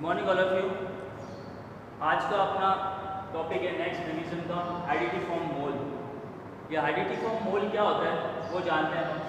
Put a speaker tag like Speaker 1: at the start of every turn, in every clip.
Speaker 1: Morning all of you. आज का अपना टॉपिक है नेक्स्ट रिवीजन का हाइडिटी फॉर्म मोल। ये हाइडिटी फॉर्म मोल क्या होता है वो जानते हैं हम।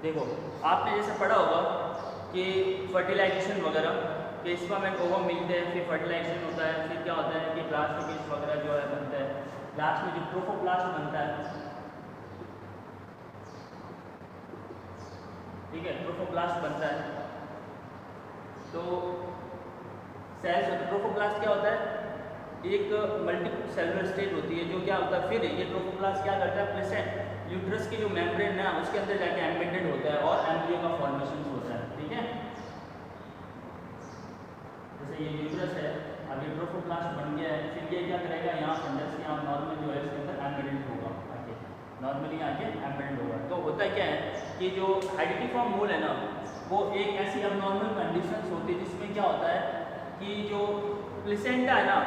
Speaker 1: देखो आपने जैसे पढ़ा होगा कि फर्टिलाइजेशन वगैरह के स्पर्म एंड ओवम मिलते हैं, फिर फर्टिलाइजेशन होता है, फिर क्या होता है कि ब्लास्टोफेज वगैरह जो है बनता है, लास्ट में जो ट्रोफोप्लास्ट बनता है, ठीक है, ट्रोफोप्लास्ट बनता है। तो सेल्स ट्रोफोप्लास्ट क्या होता है, एक मल्टी सेलुलर स्टेज होती है जो क्या होता है, फिर ये ट्रोफोप्लास्ट क्या करता है, प्लेसेंट यूट्रस की जो मेम्ब्रेन है उसके अंदर जाके एम्बेडेड होता है और एम्ब्रियो का फॉर्मेशन होता है। ठीक है, जैसे ये यूट्रस है, अब ये ट्रोफोप्लास्ट बन गया है, फिर ये क्या करेगा, यहाँ फंडस के यहाँ नॉर्मल जो है इसके अंदर एम्बेडेड होगा, आके नॉर्मली आके एम्बेडेड होगा। तो होता क्या है कि जो हाइडिटी फॉर्म मोल है ना, वो एक ऐसी अबनॉर्मल कंडीशंस होती है जिसमें क्या होता है कि जो प्लेसेंटा है ना,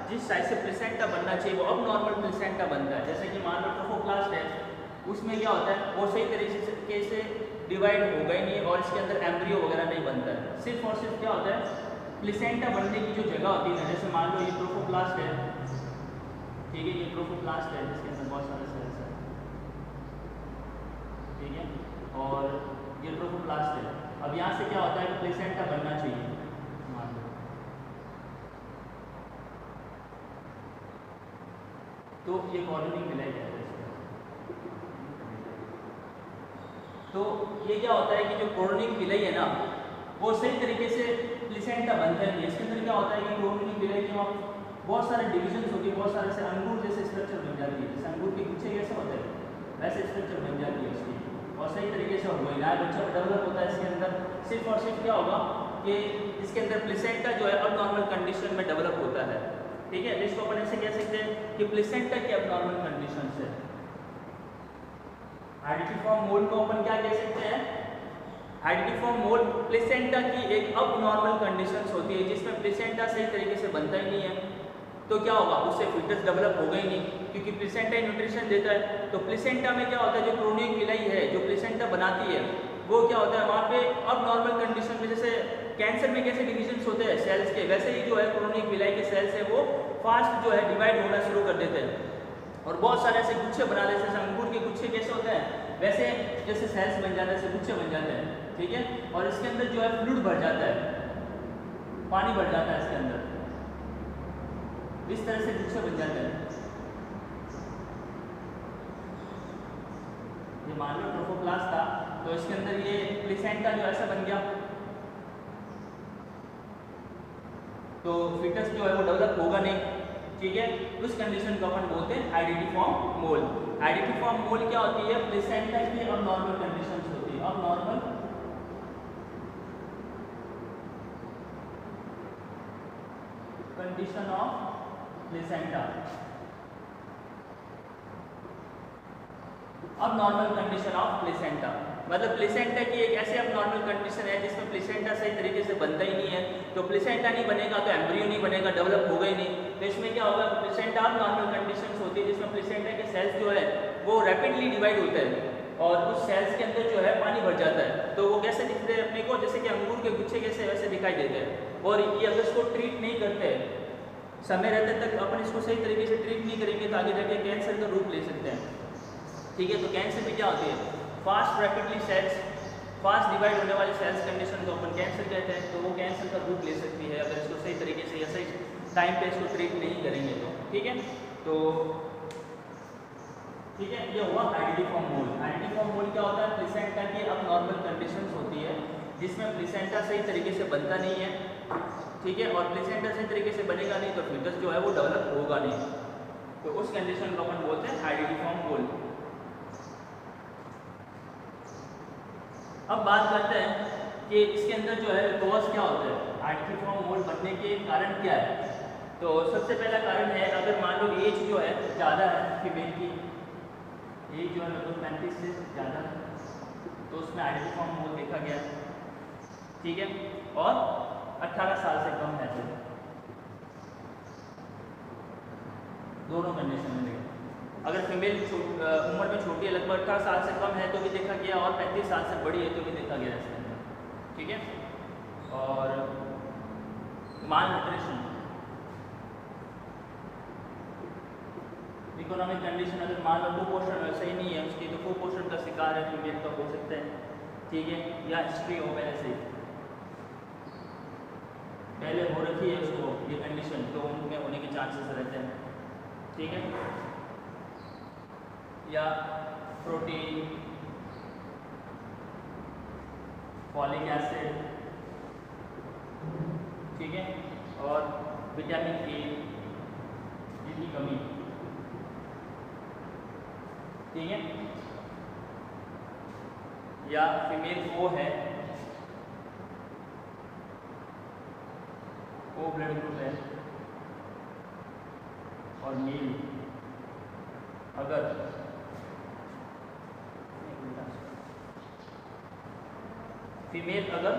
Speaker 1: जिस साइज से प्लेसेंटा बनना चाहिए वो अबनॉर्मल प्लेसेंटा बनता है। जैसे कि मान लो ट्रोफोप्लास्ट है, उसमें क्या होता है वो सही तरीके से डिवाइड होगा ही नहीं और इसके अंदर एम्ब्रियो वगैरह नहीं बनता है। सिर्फ और सिर्फ क्या होता है, प्लेसेंटा बनने की जो जगह होती है, जैसे मान लो ये ट्रोफोप्लास्ट है, ठीक है, ये ट्रोफोप्लास्ट है जिसके अंदर बहुत सारे सेल्स हैं, ठीक है, और ये ट्रोफोप्लास्ट है। अब यहाँ से क्या होता है, प्लेसेंटा बनना चाहिए, मान लो, तो ये कॉलोनी मिलाई जाता है। तो ये क्या होता है कि जो कोरोनिक विलय है ना, वो सही तरीके से प्लेसेंटा बनता है। इसके अंदर क्या होता है कि कोरोनिक विलय के वहाँ बहुत सारे डिविजन्स होती है, बहुत सारे से अंगूर जैसे स्ट्रक्चर बन जाती है, जैसे अंगूर के गुच्छे कैसे होते हैं वैसे स्ट्रक्चर बन जाती है उसकी, और सही तरीके से महिला बच्चा डेवलप होता है इसके अंदर। सिर्फ और सिर्फ क्या होगा कि इसके अंदर प्लेसेंटा जो है अबनॉर्मल कंडीशन में डेवलप होता है। ठीक है, इसको अपन ऐसे कह सकते हैं कि प्लेसेंटा की अबनॉर्मल कंडीशन है। हाइडिटी फॉर्म मोल को अपन क्या कह सकते हैं, हाइडिटी फॉर्म मोल प्लेसेंटा की एक अबनॉर्मल कंडीशंस होती है जिसमें प्लेसेंटा सही तरीके से बनता ही नहीं है। तो क्या होगा, उससे फीटस डेवलप होगा ही नहीं, क्योंकि प्लेसेंटा ही न्यूट्रिशन देता है। तो प्लेसेंटा में क्या होता है, जो क्रोनिक विलाई है जो प्लेसेंटा बनाती है वो क्या होता है वहाँ पे अबनॉर्मल कंडीशन में, जैसे कैंसर में कैसे डिविजन्स होते हैं सेल्स के, वैसे ही जो है क्रोनिक विलाई के सेल्स है वो फास्ट जो है डिवाइड होना शुरू कर देते हैं और बहुत सारे ऐसे गुच्छे बना देते हैं। जैसे अंगूर के गुच्छे कैसे होते हैं वैसे जैसे सेल्स बन जाते हैं, ऐसे गुच्छे बन जाते हैं, ठीक है, और इसके अंदर जो है फ्लूइड भर जाता है, पानी भर जाता है इसके अंदर, इस तरह से गुच्छे बन जाते हैं। ये मान लो ट्रोफोप्लास्ट था, तो इसके अंदर ये प्लेसेंटा जो ऐसा बन गया, तो फीटस जो है वो डेवलप होगा नहीं। ठीक है, उस कंडीशन को अपन बोलते हैं हाइडिटी फॉर्म मोल। हाइडिटी फॉर्म मोल क्या होती है, प्लेसेंटा की अबनॉर्मल कंडीशंस होती है, abnormal condition of placenta, abnormal condition of placenta, मतलब प्लेसेंटा की एक ऐसे अबनॉर्मल कंडीशन है जिसमें प्लेसेंटा सही तरीके से बनता ही नहीं है। तो प्लेसेंटा नहीं बनेगा तो एम्ब्रियो नहीं बनेगा, डेवलप होगा ही नहीं। तो इसमें क्या होगा, प्लेसेंटा अबनॉर्मल कंडीशंस होती है जिसमें प्लेसेंटा के सेल्स जो है वो रैपिडली डिवाइड होते हैं और उस सेल्स के अंदर जो है पानी भर जाता है। तो वो कैसे दिखते हैं अपने को, जैसे कि अंगूर के गुच्छे कैसे वैसे दिखाई देते हैं। और ये अगर इसको ट्रीट नहीं करते समय रहते तक, अपन इसको सही तरीके से ट्रीट नहीं करेंगे तो आगे जाके कैंसर का रूप ले सकते हैं। ठीक है, तो कैंसर में क्या होती है, fast rapidly cells, fast divide होने वाली सेल्स कंडीशन को अपन कैंसर कहते हैं। तो वो कैंसर का रूप ले सकती है अगर इसको सही तरीके से या सही टाइम पे इसको ट्रीट नहीं करेंगे तो। ठीक है, तो ठीक है, ये हुआ हाइडिटी फॉर्म मोल। हाइडिटी फॉर्म मोल क्या होता है, प्लेसेंटा की अबनॉर्मल कंडीशंस होती है जिसमें प्लेसेंटा सही तरीके से बनता नहीं है। ठीक है, और प्लेसेंटा सही तरीके से बनेगा नहीं तो फीटस जो है वो डेवलप होगा नहीं। तो उस कंडीशन को अपन बोलते हैं हाइडिटी फॉर्म मोल। अब बात करते हैं कि इसके अंदर जो है कॉज क्या होता है, हाइडिटी फॉर्म मोल बनने के कारण क्या है। तो सबसे पहला कारण है, अगर मान लो एज जो है ज़्यादा है, फीमेल की एज जो है लगभग 35 से ज़्यादा है, तो उसमें हाइडिटी फॉर्म मोल देखा गया। ठीक है, और 18 साल से कम है, तो दोनों कंडीशन में देखा। अगर फीमेल उम्र में छोटी है, लगभग 18 साल से कम है तो भी देखा गया, और 35 साल से बड़ी है तो भी देखा गया इसके अंदर। ठीक है, और माल न्यूट्रिशन। इकोनॉमिक कंडीशन अगर मान लो कुपोषण सही नहीं है उसकी, तो कुपोषण का शिकार है फीमेल का हो सकता है, ठीक है, या हिस्ट्री हो पहले से पहले हो रखी है उसको ये कंडीशन, तो उनमें होने के चांसेस रहते हैं, ठीक है, या प्रोटीन, फॉलिक एसिड, ठीक है, और विटामिन ए की कमी, ठीक है, या फीमेल ओ है, ओ ब्लड ग्रुप है, और मेल अगर फीमेल अगर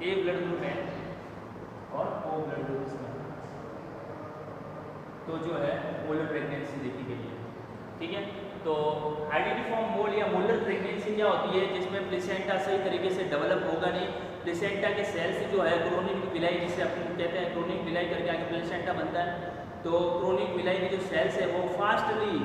Speaker 1: ए ब्लड ग्रुप है और ओ ब्लड ग्रुप है तो जो है मोलर प्रेगनेंसी देखी गई है, ठीक है। तो आइडेंटिफॉर्म मोल या मोलर प्रेगनेंसी क्या होती है, जिसमें प्लेसेंटा सही तरीके से डेवलप होगा नहीं, प्लेसेंटा के सेल्स जो है क्रोनिक विलाई, जिसे अपन कहते हैं क्रोनिक विलाई करके आगे प्लेसेंटा बनता है, तो क्रोनिक विलाई के जो सेल्स है वो फास्टली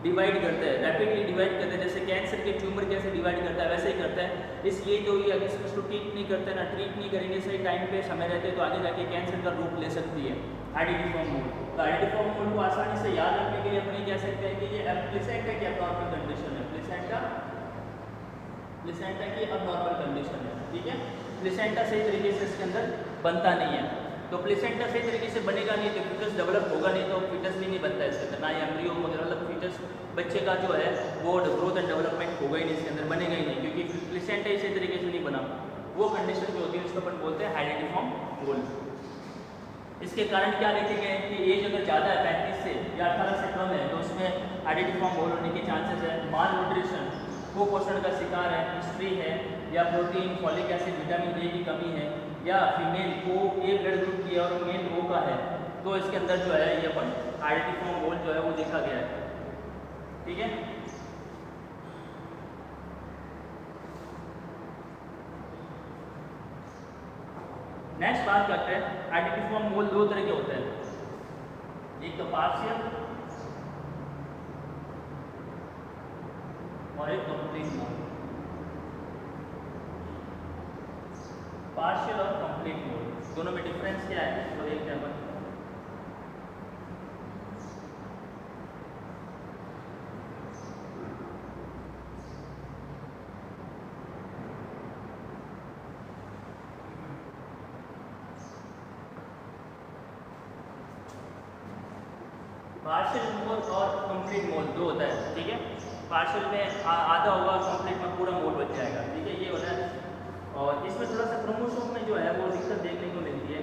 Speaker 1: डिवाइड करता है, रैपिडली डिवाइड करता है, जैसे कैंसर के ट्यूमर कैसे डिवाइड करता है वैसे ही करता है। इसलिए जो ये अगर इसको ट्रीट नहीं करते ना, ट्रीट नहीं करेंगे सही टाइम पे समय रहते तो आगे जाके कैंसर का रूप ले सकती है आइडेंटिफॉर्म मोल। तो आइडेंटिफॉर्म मोल को आसानी से याद रखने के लिए अपने कह सकते हैं कि ये प्लेसेंटा की अबनॉर्मल कंडीशन है, प्लेसेंटा की अबनॉर्मल कंडीशन है, ठीक है। प्लेसेंटा सही तरीके से इसके अंदर बनता नहीं है, तो प्लेसेंटा सही तरीके से बनेगा नहीं तो फीटस डेवलप होगा नहीं, तो फीटस भी नहीं बनता है इसके अंदर, ना ही एम्ब्रियो वगैरह, मतलब फीटस बच्चे का जो है वो ग्रोथ एंड डेवलपमेंट होगा ही नहीं, इसके अंदर बनेगा ही नहीं, क्योंकि प्लेसेंटा इसी तरीके से नहीं बना। वो कंडीशन जो होती है उसको अपन बोलते हैं आइडेंटिफॉर्म मोल। इसके कारण क्या देखे गए हैं कि एज अगर ज़्यादा है 35 से या 18 से कम है तो उसमें आइडेंटिफॉर्म मोल होने के चांसेस है, माल न्यूट्रिशन, कुपोषण का शिकार है, हिस्ट्री है, या protein, folic acid, vitamin A की कमी है, या फीमेल को ए ब्लड ग्रुप की है और मेल ओ का है, तो इसके अंदर जो है ये अपन आइडेंटिफॉर्म मोल जो है वो देखा गया है, ठीक है। नेक्स्ट बात करते हैं, आइडेंटिफॉर्म मोल दो तरह के होते हैं, एक तो पार्शियल और एक कंप्लीट मोल। पार्शियल और कंप्लीट मोल दोनों में डिफरेंस क्या है तो देखते हैं अपन। पार्शियल मोल और कंप्लीट मोल दो होता है, ठीक है। पार्शियल में आधा होगा, कंप्लीट में पूरा मोल बच जाएगा, ठीक है, ये होता है। और इसमें थोड़ा सा क्रोमोसोम में जो है वो दिक्कत देखने को मिलती है,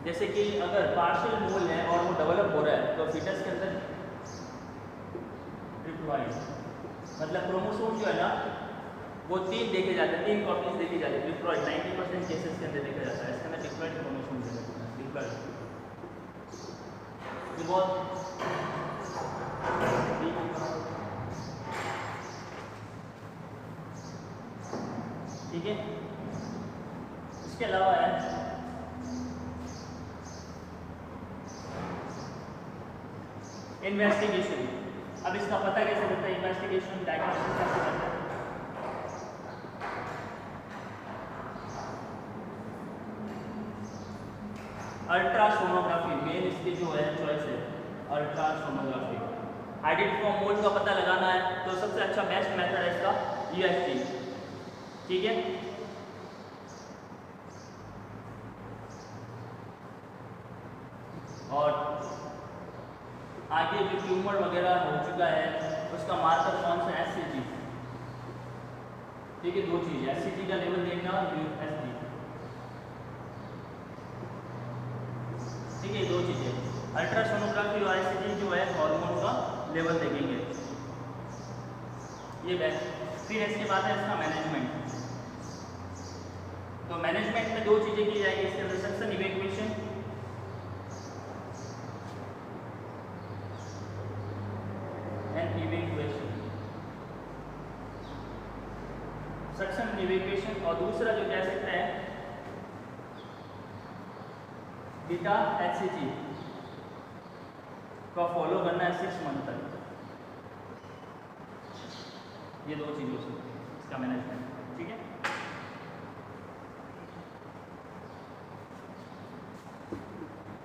Speaker 1: जैसे कि अगर पार्शियल मोल है और वो डेवलप हो रहा है तो फीटस के अंदर ट्रिप्लॉइड, मतलब क्रोमोसोम जो है ना वो 3 देखे जाते हैं, 3 कॉपीज देखी जाती है, ट्रिप्लॉइड 90% केसेस के अंदर देखा जाता है, इसके अंदर डिप्लॉइड क्रोमोसोम देखा जाता है, ये बहुत ठीक है। इसके अलावा है इन्वेस्टिगेशन। अब इसका पता कैसे लगता है, इन्वेस्टिगेशन डायग्नोसिस कैसे करता है। अल्ट्रासोनोग्राफी मेन इसकी जो है चॉइस है, अल्ट्रासोनोग्राफी। आइडेंटिफॉर्म मोल का पता लगाना है तो सबसे अच्छा बेस्ट मेथड है इसका ईएसटी, ठीक है। और आगे जो ट्यूमर वगैरह हो चुका है उसका मार्कर कौन सा, एससीजी, ठीक है, दो चीज़, एससीजी का लेवल देखना और यूएसजी, ठीक है, दो चीज़ें, अल्ट्रासोनोग्राफी और एससीजी जो है हार्मोन का लेवल देखेंगे, ये बेस्ट। फिर इसके बाद है इसका मैनेजमेंट। तो मैनेजमेंट में दो चीज़ें की जाएगी इसके अंदर, suction evacuation and evacuation, suction evacuation, और दूसरा जो कह सकते हैं बीटा HCG का फॉलो करना है 6 मंथ तक। ये 2 चीज़ हो सकती है इसका मैनेजमेंट।